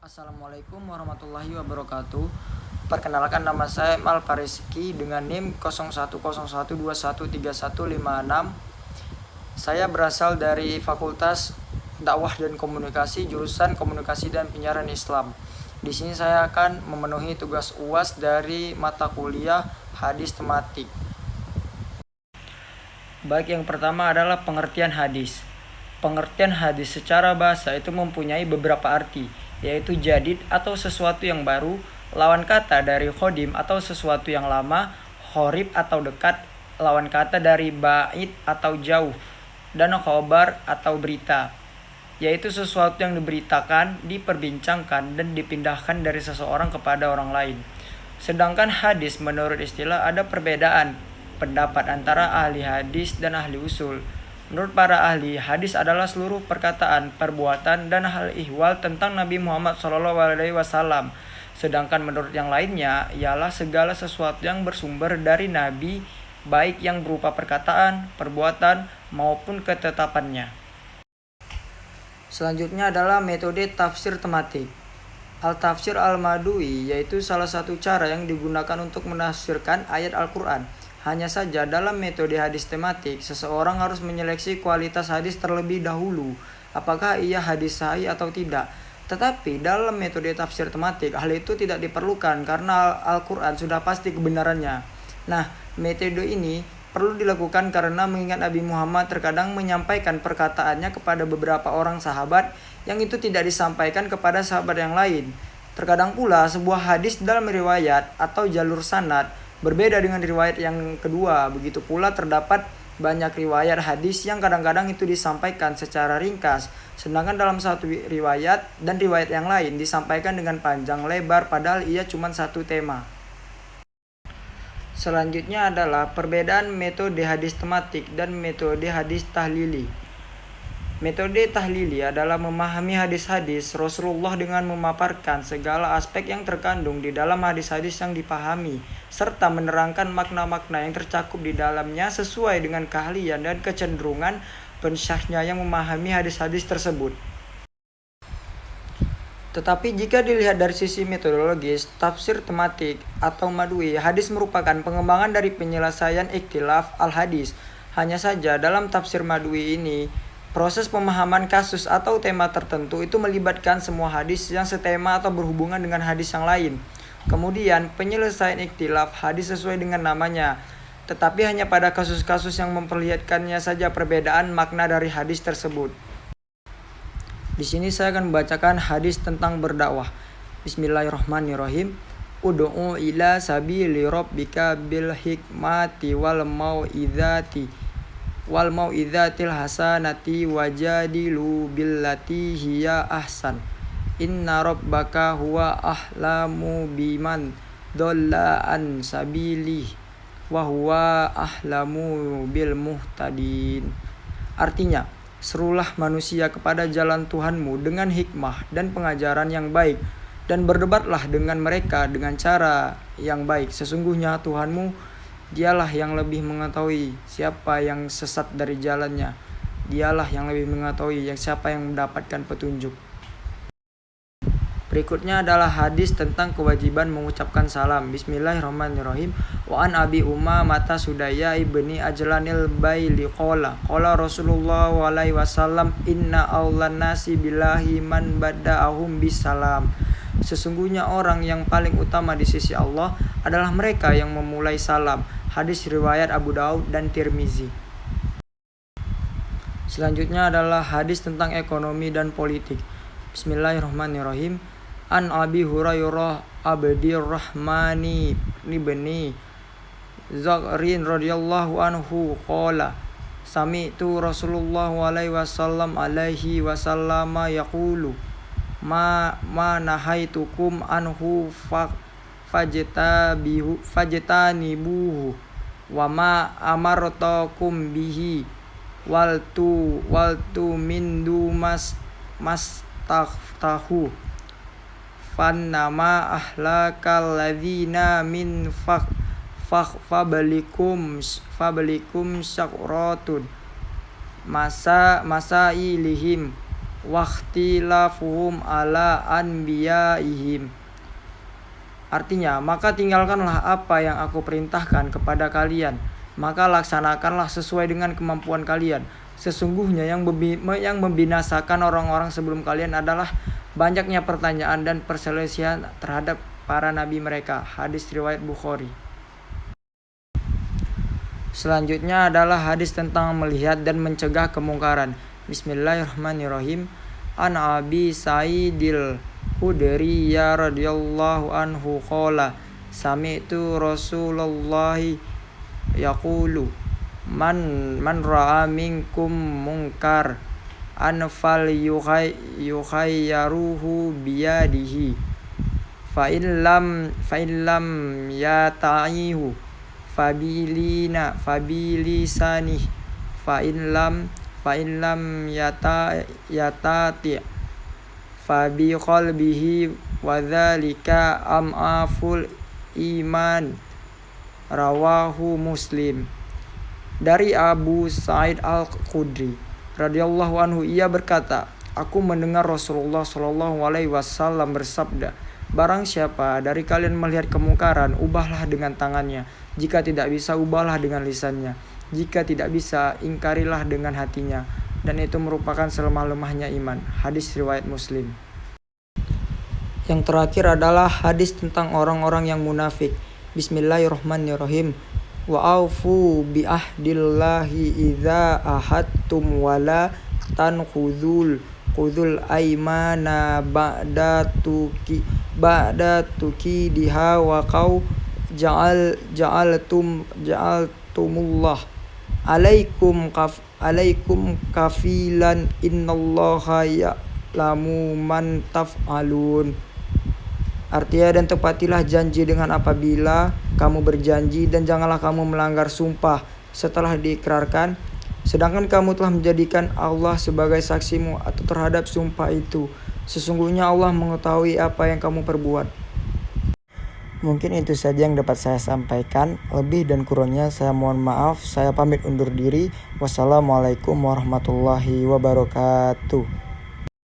Assalamualaikum warahmatullahi wabarakatuh. Perkenalkan, nama saya Mal Parizki dengan NIM 0101213156. Saya berasal dari Fakultas Dakwah dan Komunikasi, jurusan Komunikasi dan Penyiaran Islam. Di sini saya akan memenuhi tugas UAS dari mata kuliah hadis tematik. Baik, yang pertama adalah pengertian hadis. Pengertian hadis secara bahasa itu mempunyai beberapa arti, yaitu jadid atau sesuatu yang baru, lawan kata dari khodim atau sesuatu yang lama, khorib atau dekat, lawan kata dari ba'id atau jauh, dan khobar atau berita, yaitu sesuatu yang diberitakan, diperbincangkan, dan dipindahkan dari seseorang kepada orang lain. Sedangkan hadis menurut istilah ada perbedaan pendapat antara ahli hadis dan ahli usul. Menurut para ahli, hadis adalah seluruh perkataan, perbuatan, dan hal ihwal tentang Nabi Muhammad SAW. Sedangkan menurut yang lainnya, ialah segala sesuatu yang bersumber dari Nabi, baik yang berupa perkataan, perbuatan, maupun ketetapannya. Selanjutnya adalah metode tafsir tematik. Al-Tafsir Al-Madui yaitu salah satu cara yang digunakan untuk menafsirkan ayat Al-Quran. Hanya saja dalam metode hadis tematik, seseorang harus menyeleksi kualitas hadis terlebih dahulu, apakah ia hadis sahih atau tidak. Tetapi dalam metode tafsir tematik, hal itu tidak diperlukan karena Al-Quran sudah pasti kebenarannya. Nah, metode ini perlu dilakukan karena mengingat Nabi Muhammad terkadang menyampaikan perkataannya kepada beberapa orang sahabat yang itu tidak disampaikan kepada sahabat yang lain. Terkadang pula sebuah hadis dalam riwayat atau jalur sanad berbeda dengan riwayat yang kedua. Begitu pula terdapat banyak riwayat hadis yang kadang-kadang itu disampaikan secara ringkas, sedangkan dalam satu riwayat dan riwayat yang lain disampaikan dengan panjang lebar padahal ia cuma satu tema. Selanjutnya adalah perbedaan metode hadis tematik dan metode hadis tahlili. Metode tahlili adalah memahami hadis-hadis Rasulullah dengan memaparkan segala aspek yang terkandung di dalam hadis-hadis yang dipahami, serta menerangkan makna-makna yang tercakup di dalamnya sesuai dengan keahlian dan kecenderungan pensyarahnya yang memahami hadis-hadis tersebut. Tetapi jika dilihat dari sisi metodologis, tafsir tematik atau madui, hadis merupakan pengembangan dari penyelesaian ikhtilaf al-hadis. Hanya saja dalam tafsir madui ini, proses pemahaman kasus atau tema tertentu itu melibatkan semua hadis yang setema atau berhubungan dengan hadis yang lain. Kemudian penyelesaian ikhtilaf hadis sesuai dengan namanya, tetapi hanya pada kasus-kasus yang memperlihatkannya saja perbedaan makna dari hadis tersebut. Di sini saya akan membacakan hadis tentang berdakwah. Bismillahirrahmanirrahim. Ud'u ila sabili rabbika bil hikmati wal mau'izatil hasanati wajadilu billati hiya ahsan. Inna rabbaka huwa ahlamu biman dhalla an sabilih wa huwa ahlamu bil muhtadin. Artinya, serulah manusia kepada jalan Tuhanmu dengan hikmah dan pengajaran yang baik, dan berdebatlah dengan mereka dengan cara yang baik. Sesungguhnya Tuhanmu, dialah yang lebih mengetahui siapa yang sesat dari jalannya. Dialah yang lebih mengetahui siapa yang mendapatkan petunjuk. Berikutnya adalah hadis tentang kewajiban mengucapkan salam. Bismillahirrahmanirrahim. Wa an Abi Umamah Sudaya ibni Ajlanil Baili qala Rasulullah alaihi wasallam inna awlan nasi billahi man bada'ahum bisalam. Sesungguhnya orang yang paling utama di sisi Allah adalah mereka yang memulai salam. Hadis riwayat Abu Daud dan Tirmizi. Selanjutnya adalah hadis tentang ekonomi dan politik. Bismillahirrahmanirrahim. An Abi Hurairah Abdirrahmani ibni Zaghrin radhiyallahu anhu qala sami'tu Rasulullah alaihi wasallam yaqulu ma nahaitukum anhu fajtanibuhu wa ma amartakum bihi waltu mindu mastaftahu fannama ahlakal ladzina min fabalikum syakratun masailihim waqtilafuhum ala anbiyaihim. Artinya, maka tinggalkanlah apa yang aku perintahkan kepada kalian, maka laksanakanlah sesuai dengan kemampuan kalian. Sesungguhnya yang membinasakan orang-orang sebelum kalian adalah banyaknya pertanyaan dan perselisihan terhadap para nabi mereka. Hadis riwayat Bukhari. Selanjutnya adalah hadis tentang melihat dan mencegah kemungkaran. Bismillahirrahmanirrahim. An Abi Sa'idil Khudri radhiyallahu anhu qala sami'tu Rasulullah yaqulu man ra'a minkum munkar anfal yukhayyaruhu biyadihi fa in lam yata'ihu fabilisani fa in lam yatati fabi qalbihi wa dzalika am'aful iman. Rawahu Muslim. Dari Abu Sa'id Al-Khudri radhiyallahu anhu, ia berkata, aku mendengar Rasulullah shallallahu alaihi wasallam bersabda, barang siapa dari kalian melihat kemungkaran, ubahlah dengan tangannya. Jika tidak bisa, ubahlah dengan lisannya. Jika tidak bisa, ingkarilah dengan hatinya. Dan itu merupakan selemah-lemahnya iman. Hadis riwayat Muslim. Yang terakhir adalah hadis tentang orang-orang yang munafik. Bismillahirrahmanirrahim. Wa aufu bi ahdillahi idza ahadtum wala tanqudul aymana ba'da tukidiha wa qau ja'altumullah alaikum kafilan innallaha ya'lamu man taf'alun. Artinya, dan tepatilah janji dengan apabila kamu berjanji, dan janganlah kamu melanggar sumpah setelah diikrarkan, sedangkan kamu telah menjadikan Allah sebagai saksimu atau terhadap sumpah itu. Sesungguhnya Allah mengetahui apa yang kamu perbuat. Mungkin itu saja yang dapat saya sampaikan. Lebih dan kurangnya saya mohon maaf. Saya pamit undur diri. Wassalamualaikum warahmatullahi wabarakatuh.